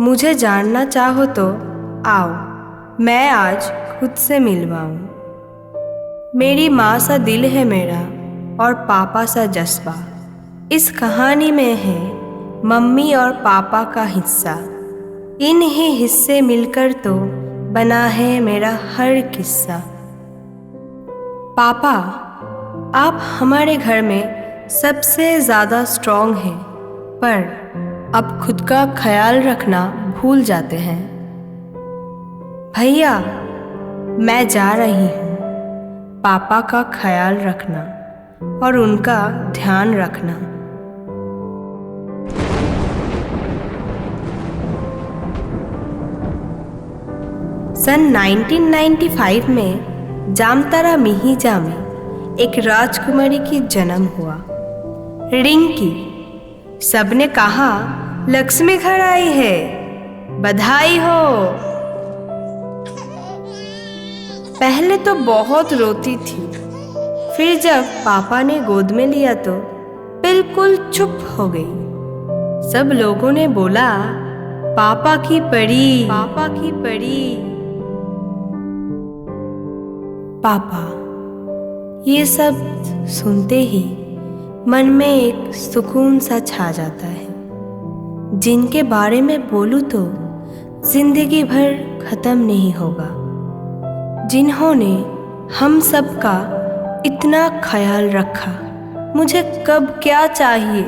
मुझे जानना चाहो तो आओ, मैं आज खुद से मिलवाऊं। मेरी माँ सा दिल है मेरा और पापा सा जज्बा। इस कहानी में है मम्मी और पापा का हिस्सा। इन ही हिस्से मिलकर तो बना है मेरा हर किस्सा। पापा, आप हमारे घर में सबसे ज़्यादा स्ट्रॉन्ग हैं, पर अब खुद का ख्याल रखना भूल जाते हैं। भैया, मैं जा रही हूँ। पापा का ख्याल रखना और उनका ध्यान रखना। सन 1995 में जामतारा मिहिजा में एक राजकुमारी की जन्म हुआ, रिंकी। सबने कहा लक्ष्मी घर आई है, बधाई हो। पहले तो बहुत रोती थी, फिर जब पापा ने गोद में लिया तो बिल्कुल चुप हो गई। सब लोगों ने बोला पापा की परी, पापा की परी। पापा, ये सब सुनते ही मन में एक सुकून सा छा जाता है। जिनके बारे में बोलूं तो जिंदगी भर खत्म नहीं होगा, जिन्होंने हम सब का इतना ख्याल रखा। मुझे कब क्या चाहिए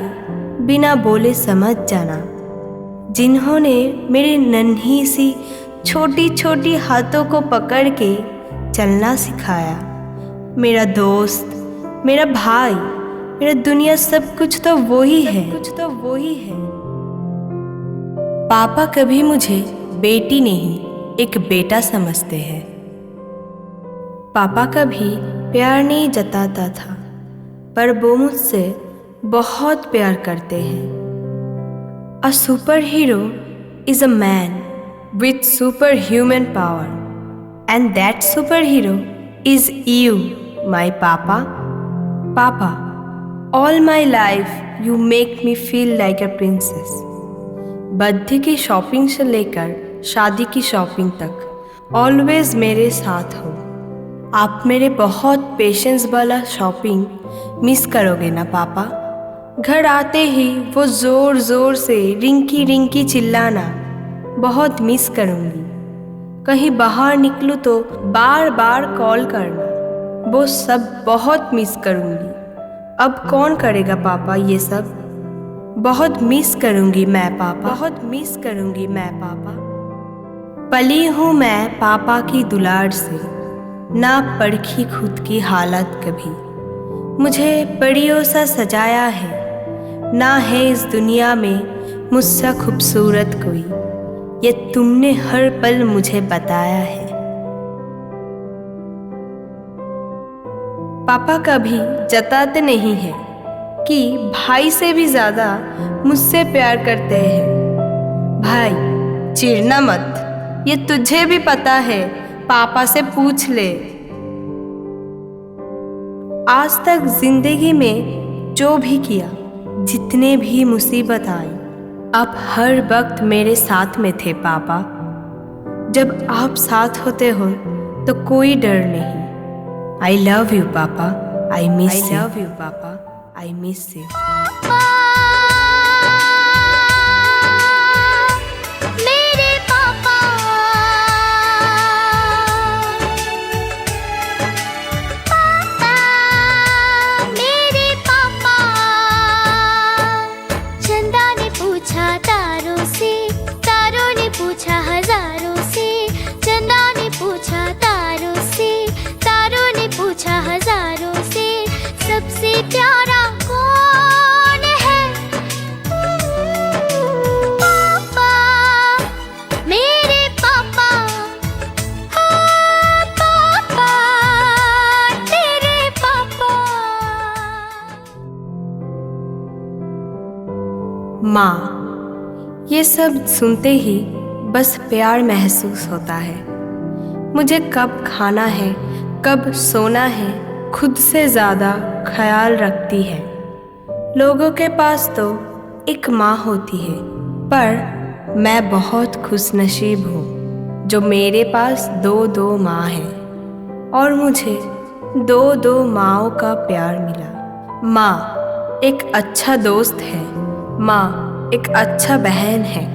बिना बोले समझ जाना, जिन्होंने मेरी नन्ही सी छोटी छोटी हाथों को पकड़ के चलना सिखाया। मेरा दोस्त, मेरा भाई, मेरा दुनिया, सब कुछ तो वो ही है, कुछ तो वो ही है। पापा कभी मुझे बेटी नहीं, एक बेटा समझते हैं। पापा कभी प्यार नहीं जताता था, पर वो मुझसे बहुत प्यार करते हैं। A superhero is a man with superhuman power, and that superhero is you, my papa. Papa, all my life you make me feel like a princess. Birthday की शॉपिंग से लेकर शादी की shopping तक always मेरे साथ हो। आप मेरे बहुत पेशेंस वाला शॉपिंग मिस करोगे ना पापा? घर आते ही वो ज़ोर ज़ोर से रिंकी रिंकी चिल्लाना बहुत मिस करूँगी। कहीं बाहर निकलूँ तो बार बार कॉल करना, वो सब बहुत मिस करूँगी। अब कौन करेगा पापा ये सब? बहुत मिस करूँगी मैं पापा, बहुत मिस करूँगी मैं पापा। पली हूँ मैं पापा की दुलार से, ना परखी खुद की हालत कभी। मुझे परियों सा सजाया है, ना है इस दुनिया में मुझसे खूबसूरत कोई। ये तुमने हर पल मुझे बताया है। पापा कभी जताते नहीं हैं कि भाई से भी ज़्यादा मुझसे प्यार करते हैं। भाई, चिढ़ना मत, ये तुझे भी पता है, पापा से पूछ ले। आज तक जिंदगी में जो भी किया, जितने भी मुसीबत आई, आप हर वक्त मेरे साथ में थे पापा। जब आप साथ होते हो तो कोई डर नहीं। I love you, Papa. I miss you. I love you, Papa. I miss you. मेरे पापा, पापा, मेरे पापा। चंदा ने पूछा तारों से, तारों ने पूछा हजारों से। चंदा ने पूछा तारों से, तारों ने पूछा हजारों से, सबसे प्यारा कौन है? पापा, मेरे पापा। हाँ, पापा, तेरे पापा। माँ, ये सब सुनते ही बस प्यार महसूस होता है। मुझे कब खाना है, कब सोना है, खुद से ज़्यादा ख्याल रखती है। लोगों के पास तो एक माँ होती है, पर मैं बहुत खुशनसीब हूँ जो मेरे पास दो माँ हैं और मुझे दो माँओं का प्यार मिला। माँ एक अच्छा दोस्त है, माँ एक अच्छा बहन है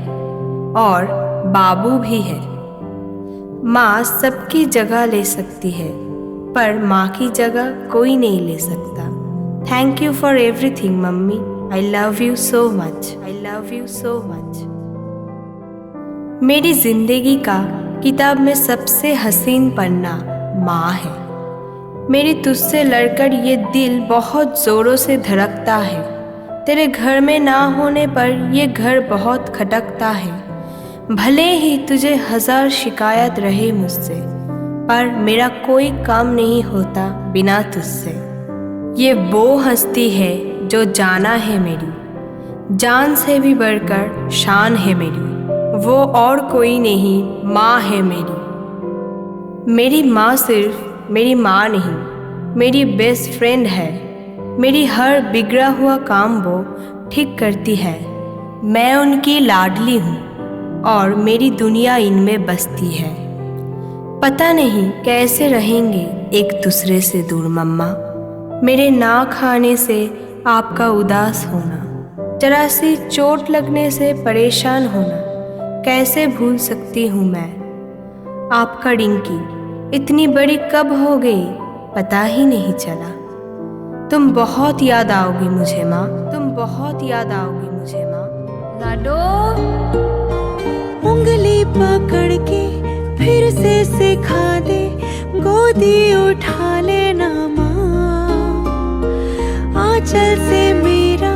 और बाबू भी है। माँ सबकी जगह ले सकती है पर माँ की जगह कोई नहीं ले सकता। Thank you for everything mummy. I love you so much. I love you so much. मेरी जिंदगी का किताब में सबसे हसीन पन्ना माँ है। मेरी तुझसे लड़कर ये दिल बहुत ज़ोरों से धड़कता है। तेरे घर में ना होने पर ये घर बहुत खटकता है। भले ही तुझे 1000 शिकायत रहे मुझसे, पर मेरा कोई काम नहीं होता बिना तुझसे। ये वो हस्ती है जो जाना है मेरी, जान से भी बढ़कर शान है मेरी। वो और कोई नहीं, माँ है मेरी। मेरी माँ सिर्फ मेरी माँ नहीं, मेरी बेस्ट फ्रेंड है। मेरी हर बिगड़ा हुआ काम वो ठीक करती है। मैं उनकी लाडली हूँ और मेरी दुनिया इनमें बसती है। पता नहीं कैसे रहेंगे एक दूसरे से दूर मम्मा। मेरे ना खाने से आपका उदास होना, जरा सी चोट लगने से परेशान होना कैसे भूल सकती हूँ मैं। आपका डिंकी इतनी बड़ी कब हो गई पता ही नहीं चला। तुम बहुत याद आओगी मुझे माँ, तुम बहुत याद आओगी मुझे माँ। लाडो उंगली पकड़ के फिर से सिखा दे, गोदी उठा लेना माँ। आंचल से मेरा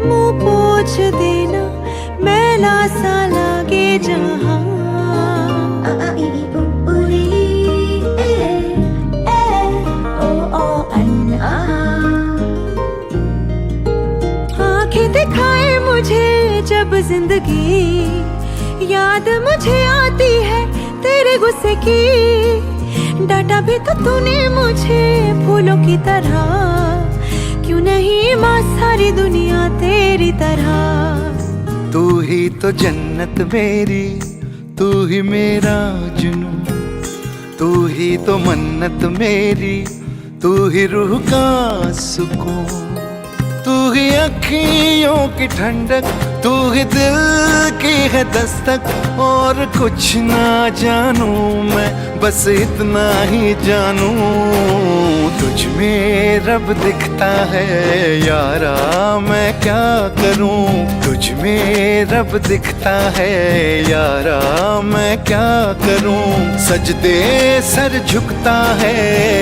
मुंह पोंछ देना, मैला सा लागे जहाँ। आंखें दिखाए मुझे जब जिंदगी, याद मुझे आती है तेरे गुस्से की। डांटा भी तो तूने मुझे फूलों की तरह, क्यों नहीं माँ सारी दुनिया तेरी तरह। तू ही तो जन्नत मेरी, तू ही मेरा जुनून, तू ही तो मन्नत मेरी, तू ही रूह का सुकून। तू ही अखियों की ठंडक, तू ही दिल की है दस्तक। और कुछ ना जानू मैं, बस इतना ही जानू, तुझ में रब दिखता है यारा, मैं क्या करूं। तुझ में रब दिखता है यारा, मैं क्या करूं। सजदे सर झुकता है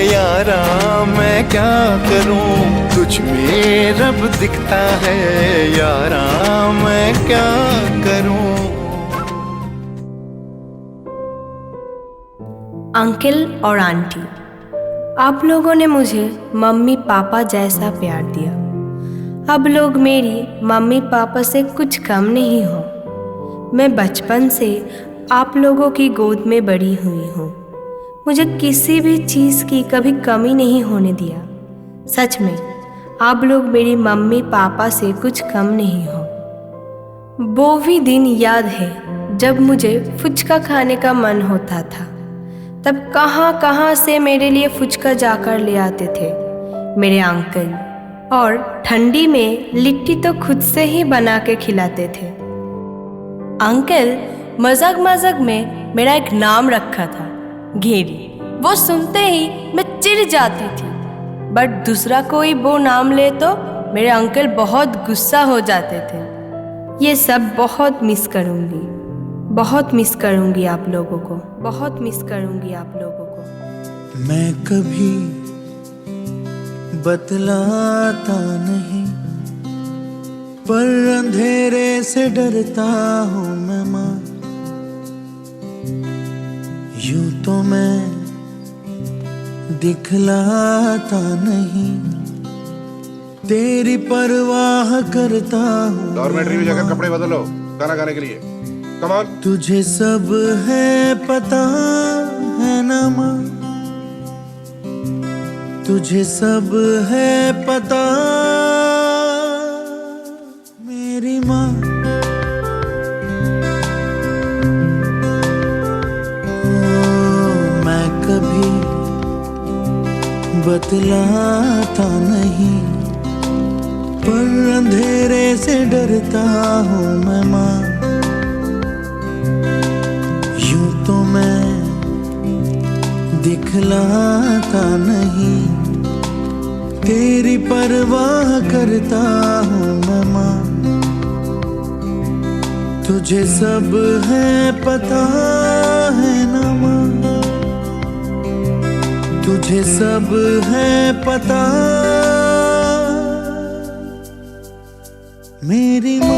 यारा, मैं क्या करूं। तुझ में रब दिखता है यारा, मैं क्या करूं। अंकल और आंटी, आप लोगों ने मुझे मम्मी पापा जैसा प्यार दिया। अब लोग मेरी मम्मी पापा से कुछ कम नहीं हो। मैं बचपन से आप लोगों की गोद में बड़ी हुई हूँ। मुझे किसी भी चीज़ की कभी कमी नहीं होने दिया। सच में आप लोग मेरी मम्मी पापा से कुछ कम नहीं हो। वो भी दिन याद है जब मुझे फुचका खाने का मन होता था। तब कहाँ कहाँ से मेरे लिए फुचका जाकर ले आते थे मेरे अंकल, और ठंडी में लिट्टी तो खुद से ही बना के खिलाते थे। अंकल मजाक मजाक में मेरा एक नाम रखा था, घेरी। वो सुनते ही मैं चिढ़ जाती थी, बट दूसरा कोई वो नाम ले तो मेरे अंकल बहुत गुस्सा हो जाते थे। ये सब बहुत मिस करूँगी, बहुत मिस करूँगी आप लोगों को, बहुत मिस करूँगी आप लोगों को। मैं कभी बतलाता नहीं, पर अंधेरे से डरता हूँ मैं माँ। यूं तो मैं दिखलाता नहीं, तेरी परवाह करता हूँ। डॉर्मेट्री में जाकर कपड़े बदलो खाना खाने के लिए। Come on. तुझे सब है पता है ना माँ, तुझे सब है पता मेरी माँ। दिखलाता नहीं, पर अंधेरे से डरता हूँ मैं माँ। यूं तो मैं दिखलाता नहीं, तेरी परवाह करता हूँ मैं माँ। तुझे सब है पता है ना माँ, तुझे सब है पता मेरी माँ।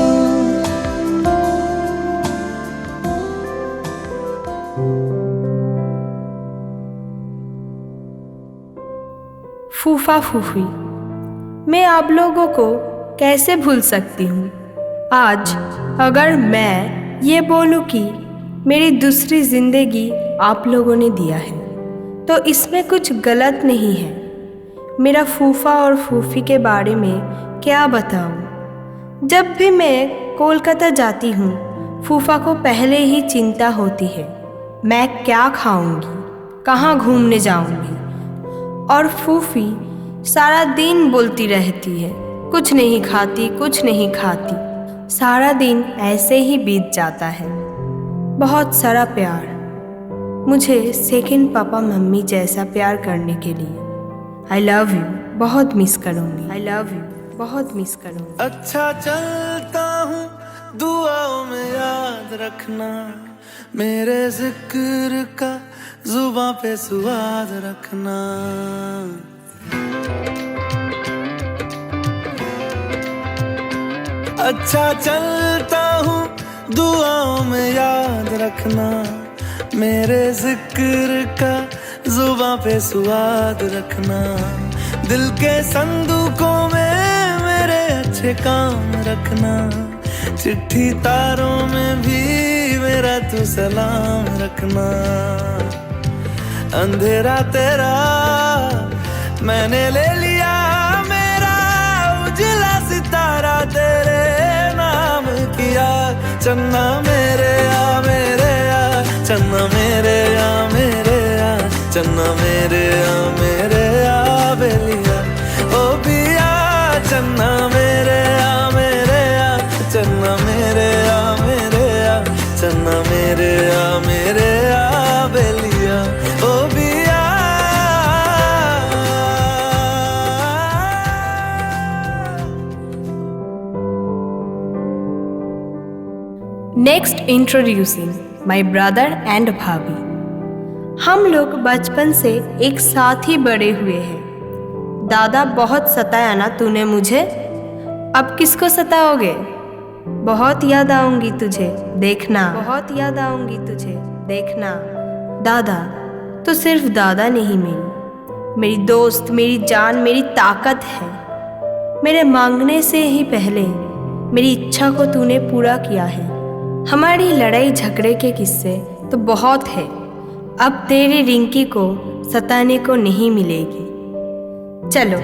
फूफा फूफी, मैं आप लोगों को कैसे भूल सकती हूँ। आज अगर मैं ये बोलूँ कि मेरी दूसरी ज़िंदगी आप लोगों ने दिया है तो इसमें कुछ गलत नहीं है। मेरा फूफा और फूफी के बारे में क्या बताऊँ। जब भी मैं कोलकाता जाती हूँ फूफा को पहले ही चिंता होती है मैं क्या खाऊंगी, कहाँ घूमने जाऊंगी। और फूफी सारा दिन बोलती रहती है कुछ नहीं खाती, कुछ नहीं खाती। सारा दिन ऐसे ही बीत जाता है। बहुत सारा प्यार, मुझे सेकंड पापा मम्मी जैसा प्यार करने के लिए। आई लव यू, बहुत मिस करूँगी। आई लव यू, बहुत मिस करूँगी। अच्छा चलता हूँ, दुआओं में याद रखना, मेरे जिक्र का जुबां पे स्वाद रखना। अच्छा चलता हूँ, दुआओं में याद रखना, मेरे जिक्र का जुबां पे स्वाद रखना। दिल के संदूकों में मेरे अच्छे काम रखना, चिट्ठी तारों में भी मेरा तू सलाम रखना। अंधेरा तेरा मैंने ले लिया, मेरा उजला सितारा तेरे नाम किया। चन्ना मेरे आ, मेरे आ, चन्ना मेरे आ, मेरे आ, चन्ना मेरे आ, मेरे आ बेलिया। ओ पिया चन्ना मेरे आ, मेरे आ, चन्ना मेरे आ, मेरे आ, चन्ना मेरे आ, मेरे आ बेलिया। ओ पिया। Next introducing my brother and भाभी। हम लोग बचपन से एक साथ ही बड़े हुए हैं। दादा बहुत सताया ना तूने मुझे, अब किसको सताओगे। बहुत याद आऊंगी तुझे देखना, बहुत याद आऊंगी तुझे देखना। दादा तो सिर्फ दादा नहीं, मेरी दोस्त, मेरी जान, मेरी ताकत है। मेरे मांगने से ही पहले मेरी इच्छा को तूने पूरा किया है। हमारी लड़ाई झगड़े के किस्से तो बहुत है, अब तेरी रिंकी को सताने को नहीं मिलेगी। चलो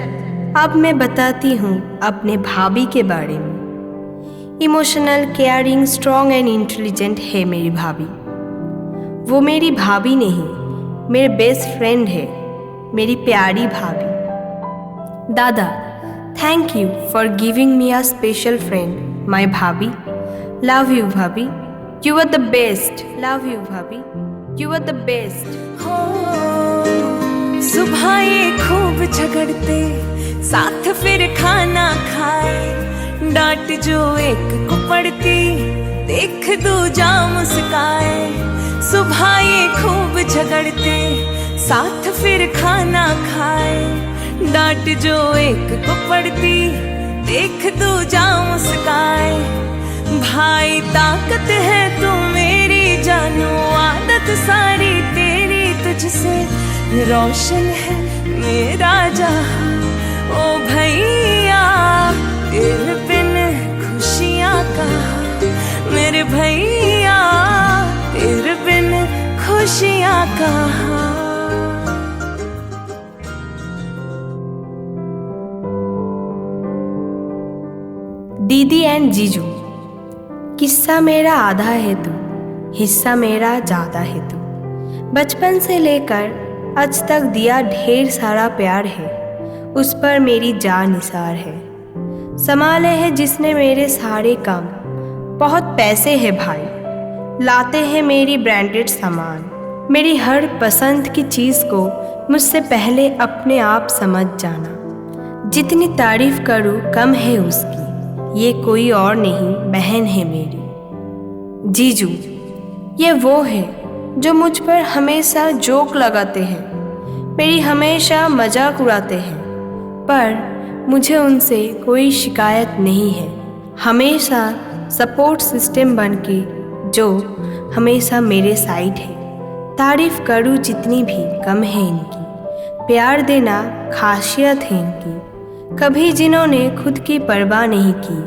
अब मैं बताती हूँ अपने भाभी के बारे में। Emotional, caring, strong and intelligent है मेरी भाभी। वो मेरी भाभी नहीं, मेरे बेस्ट फ्रेंड है, मेरी प्यारी भाभी। दादा, thank you for giving me a special friend, my bhabhi. Love you bhabhi, you are the best. Love you bhabhi, you are the best. हो सुबह ये खूब झगड़ते, साथ फिर खाना खाए, डांट जो एक को पड़ती, देख दूजा मुस्काए। सुबह ये खूब झगड़ते, साथ फिर खाना खाए, डांट जो एक को पड़ती, देख दूजा मुस्काए। भाई ताकत है तू मेरी जानू, आदत सारी तेरी तुझसे रोशन है मेरा जहां। ओ भैया तेरे बिन खुशियां कहाँ, मेरे भैया तेरे बिन खुशियां कहाँ। दीदी एंड जीजू। किस्सा मेरा आधा है तू, हिस्सा मेरा ज़्यादा है तू। बचपन से लेकर आज तक दिया ढेर सारा प्यार है, उस पर मेरी जान निसार है। संभाले है जिसने मेरे सारे काम, बहुत पैसे है भाई, लाते हैं मेरी ब्रांडेड सामान। मेरी हर पसंद की चीज़ को मुझसे पहले अपने आप समझ जाना। जितनी तारीफ करूँ कम है उसकी, ये कोई और नहीं बहन है मेरी। जीजू ये वो है जो मुझ पर हमेशा जोक लगाते हैं, मेरी हमेशा मजाक उड़ाते हैं, पर मुझे उनसे कोई शिकायत नहीं है। हमेशा सपोर्ट सिस्टम बनके जो हमेशा मेरे साइड है। तारीफ करूँ जितनी भी कम है इनकी, प्यार देना खासियत है इनकी। कभी जिन्होंने खुद की परवाह नहीं की,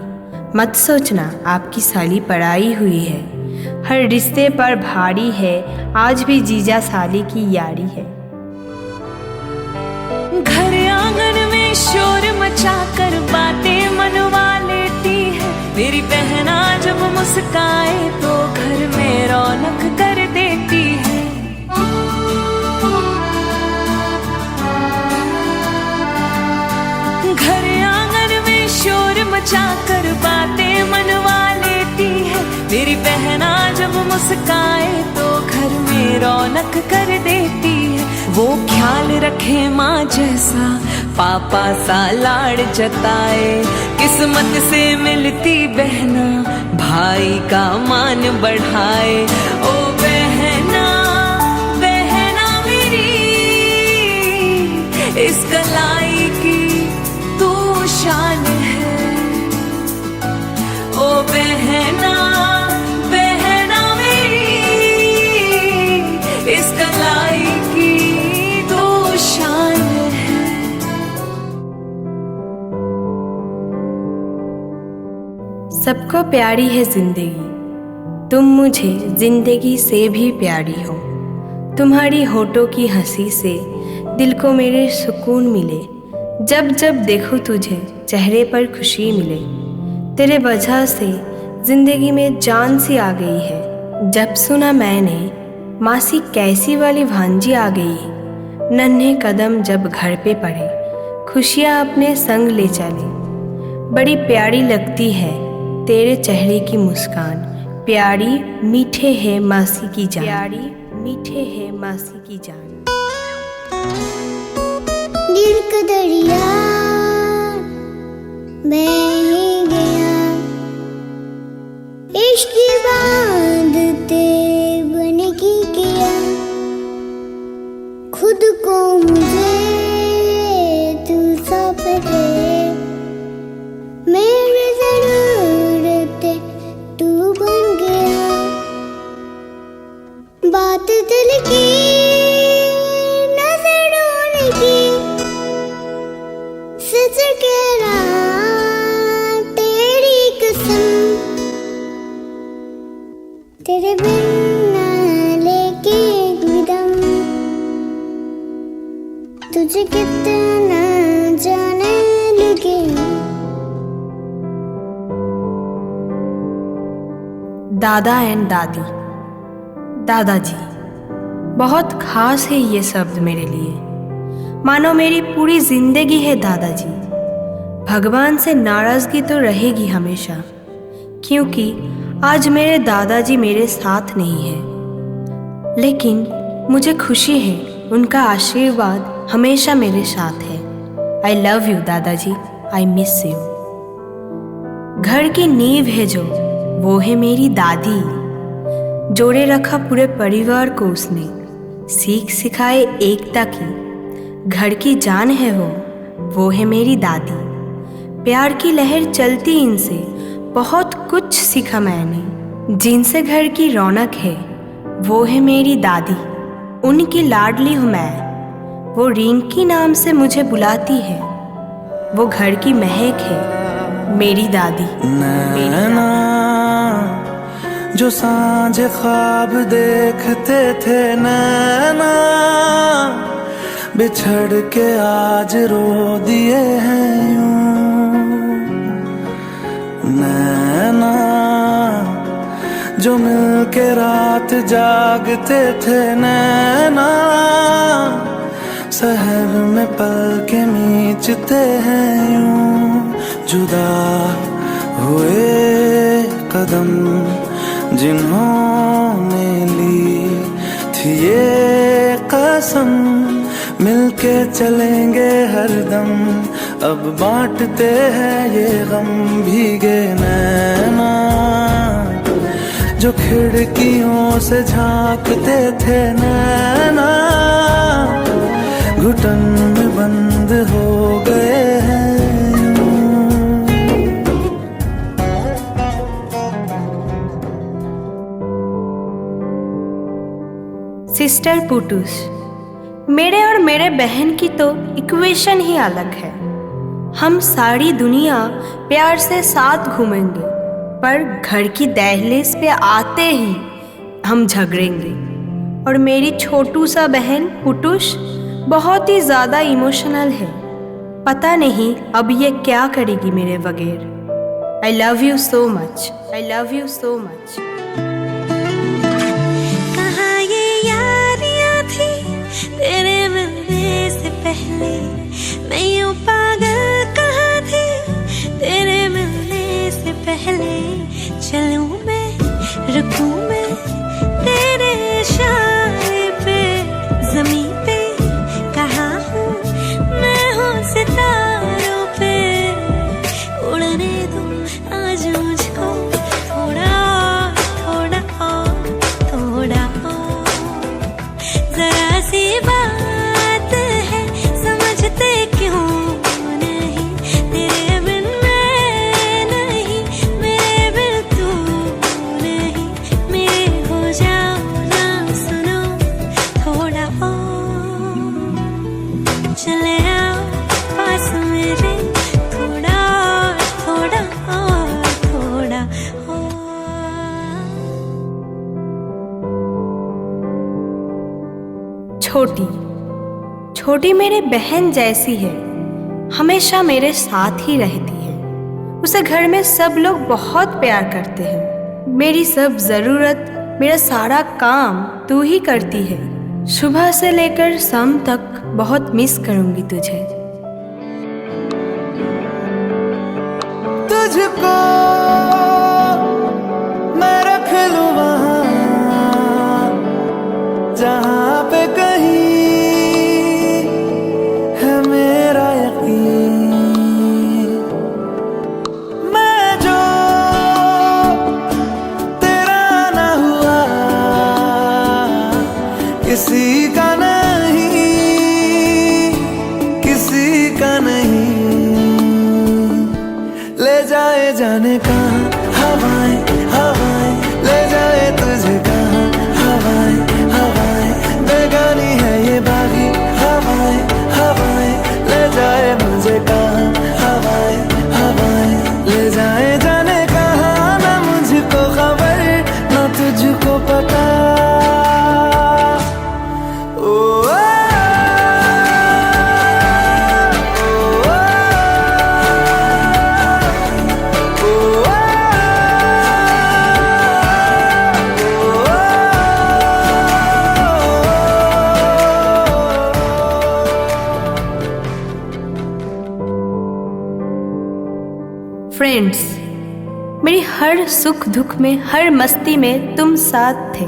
मत सोचना आपकी साली पढ़ाई हुई है। हर रिश्ते पर भारी है, आज भी जीजा साली की यारी है। घर आंगन में शोर मचाकर बातें मनवा लेती है मेरी बहना। जब मुस्काए तो घर में रौनक कर देती है। घर आंगन में शोर मचाकर बातें मनवा लेती है मेरी बहना। जब मुस्काए तो घर में रौनक कर देती है। वो ख्याल रखे माँ जैसा, पापा सा लाड़ जताए। किस्मत से मिलती बहना, भाई का मान बढ़ाए। ओ बहना बहना मेरी, इस कलाई की तू शान है। ओ बहना बहना मेरी, इस कलाई की तू शान है। सबको प्यारी है जिंदगी, तुम मुझे जिंदगी से भी प्यारी हो। तुम्हारी होठों की हंसी से दिल को मेरे सुकून मिले। जब जब देखो तुझे चेहरे पर खुशी मिले। तेरे वजह से जिंदगी में जान सी आ गई है। जब सुना मैंने मासी कैसी वाली भांजी आ गई। नन्हे कदम जब घर पे पड़े, खुशियाँ अपने संग ले चले। बड़ी प्यारी लगती है तेरे चेहरे की मुस्कान। प्यारी मीठे है मासी की जान, प्यारी मीठे है मासी की जान। दिल का दरिया बह गया, इश्क बांधते बन की किया। खुद को मुझे तू सौंप दे, मेरी जरूरत तू बन गया। बात दिल की नजरों की, सच कह रहा तेरी कसम। तेरे बिन ना लेके कोई दम, तुझे कितना जाने लगे। दादा एंड दादी। दादाजी बहुत खास है ये शब्द मेरे लिए, मानो मेरी पूरी जिंदगी है दादाजी। भगवान से नाराजगी तो रहेगी हमेशा, क्योंकि आज मेरे दादाजी मेरे साथ नहीं है। लेकिन मुझे खुशी है, उनका आशीर्वाद हमेशा मेरे साथ है। आई लव यू दादाजी, आई मिस यू। घर की नींव है जो, वो है मेरी दादी। जोड़े रखा पूरे परिवार को उसने, सीख सिखाए एकता की। घर की जान है वो है मेरी दादी। प्यार की लहर चलती इनसे, बहुत कुछ सीखा मैंने। जिनसे घर की रौनक है, वो है मेरी दादी। उनकी लाडली हूँ मैं, वो रिंकी नाम से मुझे बुलाती है। वो घर की महक है मेरी दादी। नैना जो सांझ ख्वाब देखते थे, नैना बिछड़ के आज रो दिए हैं यूं। नैना जो मिल के रात जागते थे, नैना शहर में पल के मीचते हैं यूं जुदा हुए कदम जिन्होंने ली थी ये कसम मिलके चलेंगे हरदम अब बांटते हैं ये गम भीगे नैना जो खिड़कियों से झांकते थे नैना घुटन में बंद हो गए हैं सिस्टर पुटूस, मेरे और मेरे बहन की तो इक्वेशन ही अलग है। हम सारी दुनिया प्यार से साथ घूमेंगे, पर घर की दहलीज पे आते ही हम झगड़ेंगे। और मेरी छोटू सा बहन पुटूस बहुत ही ज़्यादा इमोशनल है। पता नहीं अब ये क्या करेगी मेरे बगैर। I love you so much, I love you so much. कहाँ ये यारियाँ थी तेरे मिलने से पहले, मैं यूं पागल कहाँ थी तेरे मिलने से पहले। चलूं मैं रुकूं मैं तेरे इशारे पे, ज़मीं पे कहाँ हूँ मैं हूँ सितारों पे। उड़ने दो आज मुझको थोड़ा और थोड़ा और जरा सी बात है समझते क्यों नहीं, तेरे बिन मैं नहीं, मेरे बिन तू नहीं। मेरे हो जाओ ना सुनो थोड़ा और, चले आओ पास मेरे थोड़ा और थोड़ा और। छोटी छोटी मेरी बहन जैसी है, हमेशा मेरे साथ ही रहती है। उसे घर में सब लोग बहुत प्यार करते हैं। मेरी सब ज़रूरत, मेरा सारा काम तू ही करती है। सुबह से लेकर शाम तक बहुत मिस करूंगी तुझे। तुझको मैं रख लूं वहाँ जहाँ पे कहीं है मेरा यकीन। मैं जो तेरा ना हुआ किसी का नहीं, किसी का नहीं। ले जाए जाने कहाँ हवाएं हवाएं, ले जाए तुझे कहाँ हवाएं हवाएं। बेगानी है ये बागी हवाएं हवाएं, ले जाए मुझे कहाँ हवाएं हवाएं। ले जाए जाने कहाँ ना मुझको खबर ना तुझको पता। फ्रेंड्स, मेरी हर सुख दुख में, हर मस्ती में तुम साथ थे।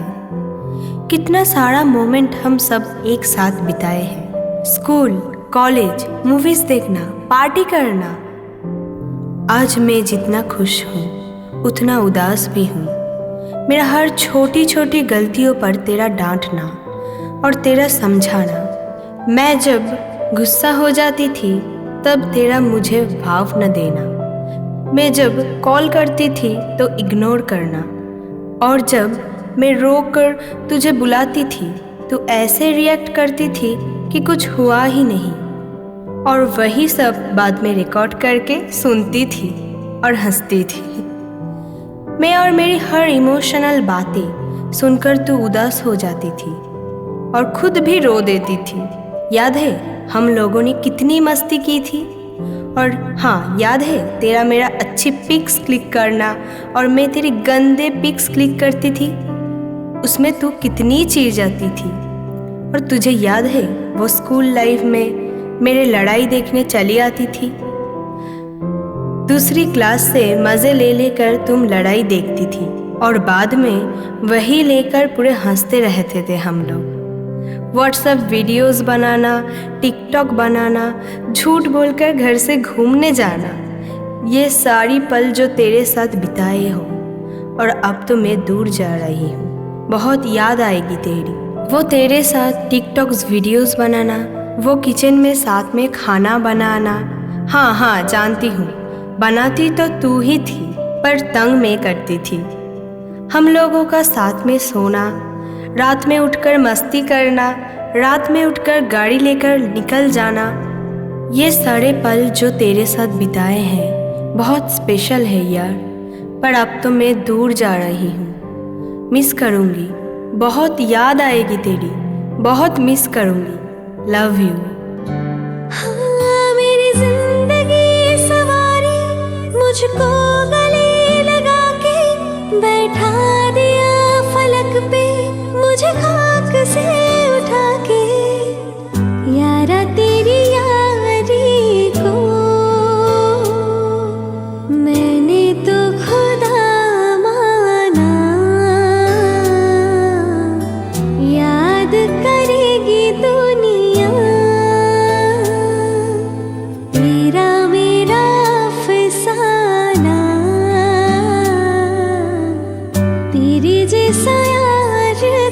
कितना सारा मोमेंट हम सब एक साथ बिताए हैं। स्कूल, कॉलेज, मूवीज देखना, पार्टी करना। आज मैं जितना खुश हूँ उतना उदास भी हूँ। मेरा हर छोटी छोटी गलतियों पर तेरा डांटना और तेरा समझाना। मैं जब गुस्सा हो जाती थी तब तेरा मुझे भाव न देना। मैं जब कॉल करती थी तो इग्नोर करना, और जब मैं रो कर तुझे बुलाती थी तो ऐसे रिएक्ट करती थी कि कुछ हुआ ही नहीं। और वही सब बाद में रिकॉर्ड करके सुनती थी और हंसती थी। मैं और मेरी हर इमोशनल बातें सुनकर तू उदास हो जाती थी और खुद भी रो देती थी। याद है हम लोगों ने कितनी मस्ती की थी। और हाँ, याद है तेरा मेरा अच्छी पिक्स क्लिक करना और मैं तेरी गंदे पिक्स क्लिक करती थी, उसमें तू कितनी चीर जाती थी। और तुझे याद है वो स्कूल लाइफ में मेरे लड़ाई देखने चली आती थी। दूसरी क्लास से मज़े ले लेकर तुम लड़ाई देखती थी और बाद में वही लेकर पूरे हंसते रहते थे हम लोग। व्हाट्सएप वीडियोस बनाना, टिकटॉक बनाना, झूठ बोलकर घर से घूमने जाना, ये सारी पल जो तेरे साथ बिताए हो। और अब तो मैं दूर जा रही हूँ, बहुत याद आएगी तेरी। वो तेरे साथ टिकटॉक्स वीडियोस बनाना, वो किचन में साथ में खाना बनाना। हाँ जानती हूँ, बनाती तो तू ही थी, पर तंग मैं करती थी। हम लोगों का साथ में सोना, रात में उठकर मस्ती करना, रात में उठकर गाड़ी लेकर निकल जाना, ये सारे पल जो तेरे साथ बिताए हैं बहुत स्पेशल है यार। पर अब तो मैं दूर जा रही हूँ, मिस करूँगी, बहुत याद आएगी तेरी, बहुत मिस करूँगी। Love you. हाँ, मेरी जिंदगी सवारी, मुझको गले लगा के बैठा दिया फलक पे, मुझे खाक से उठा के। यारा तेरी यारी को मैंने तो खुदा माना, याद करेगी दुनिया तेरा मेरा अफसाना, तेरे जैसा यार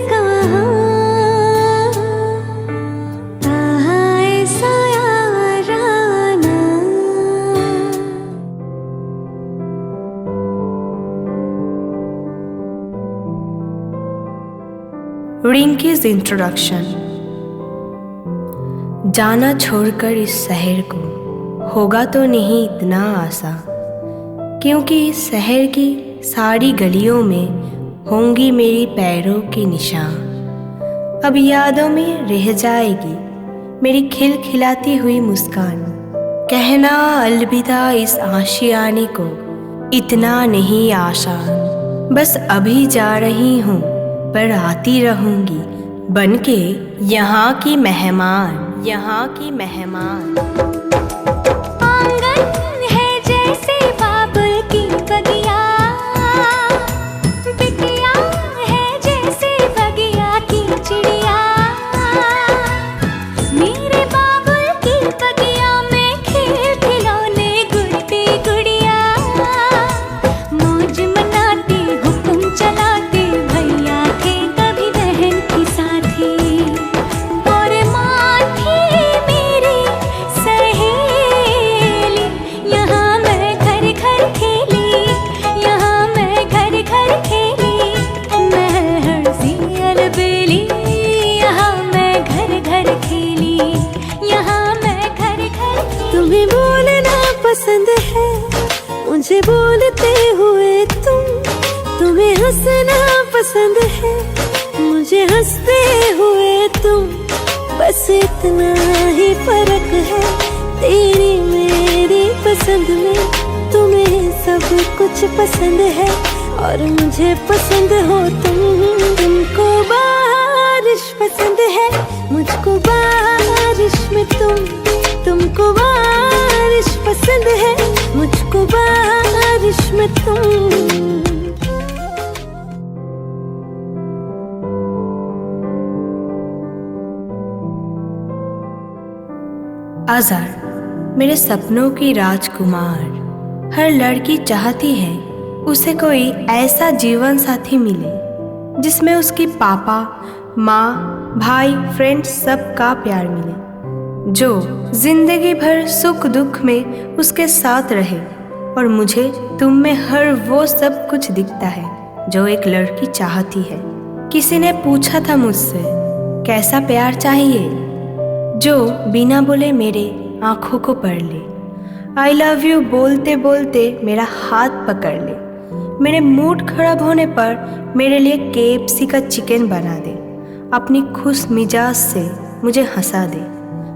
कहाँ, कहाँ ऐसा यार आना। रिंकीज इंट्रोडक्शन। जाना छोड़कर इस शहर को होगा तो नहीं इतना आसान, क्योंकि इस शहर की सारी गलियों में होंगी मेरी पैरों के निशान। अब यादों में रह जाएगी मेरी खिलखिलाती हुई मुस्कान। कहना अलविदा इस आशियाने को इतना नहीं आसान। बस अभी जा रही हूँ पर आती रहूँगी बनके यहाँ की मेहमान, यहाँ की मेहमान। आंगन है जैसे बाबुल की बगिया, बिटिया है जैसे बगिया की चिड़िया। मेरे बाबुल की बगिया में खेल खिलौने गुड़ती गुड़िया, मौज मनाते हुक्म चलाते भैया थे कभी बहन की साथी। और माँ थी मेरी सहेली, यहाँ मैं घर घर खेली, यहाँ मैं घर घर खेली। मैं हंसी अलबेली, यहाँ मैं घर घर खेली, यहाँ मैं घर घर खेली। तुम्हें बोलना पसंद है मुझे बोलते हुए तुम, तुम्हें हंसना पसंद है मुझे हंसते हुए तुम। बस इतना ही फर्क है तेरी मेरी पसंद में, तुम्हें सब कुछ पसंद है और मुझे पसंद हो तुम। तुमको बारिश पसंद है, मुझको बारिश में तुम। तुमको बारिश पसंद है, मुझको बारिश में तुम। अज़हर, मेरे सपनों की राजकुमार। हर लड़की चाहती है उसे कोई ऐसा जीवन साथी मिले जिसमें उसकी पापा, माँ, भाई, फ्रेंड्स सबका प्यार मिले, जो जिंदगी भर सुख दुख में उसके साथ रहे। और मुझे तुम में हर वो सब कुछ दिखता है जो एक लड़की चाहती है। किसी ने पूछा था मुझसे कैसा प्यार चाहिए, जो बिना बोले मेरे आँखों को पढ़ ले, आई लव यू बोलते बोलते मेरा हाथ पकड़ ले, मेरे मूड खराब होने पर मेरे लिए KFC का चिकन बना दे, अपनी खुश मिजाज से मुझे हंसा दे।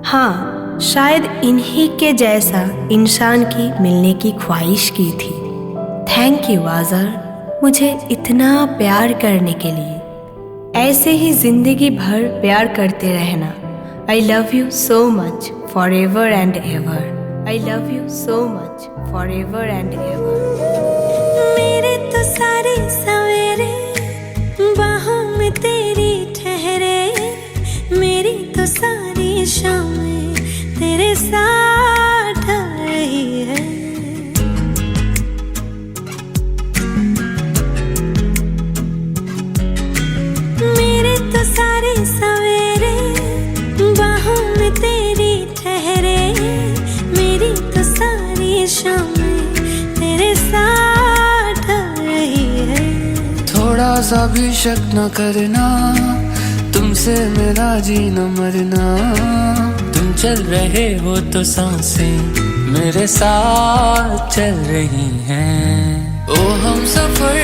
हाँ, शायद इन्हीं के जैसा इंसान की मिलने की ख्वाहिश की थी। थैंक यू अज़हर, मुझे इतना प्यार करने के लिए। ऐसे ही ज़िंदगी भर प्यार करते रहना। I love you so much forever and ever. I love you so much forever and ever. मेरे तो सारे सवेरे बाहों में तेरी ठहरे, मेरी तो सारी शामें तेरे साथ रही है। मेरे तो सारे सवेरे बाहों में तेरी ठहरे, मेरी तो सारी शामें तेरे साथ रही है। थोड़ा सा भी शक न करना, तुमसे मेरा जीना मरना। तुम चल रहे हो तो सांसें मेरे साथ चल रही हैं। ओ हम सफर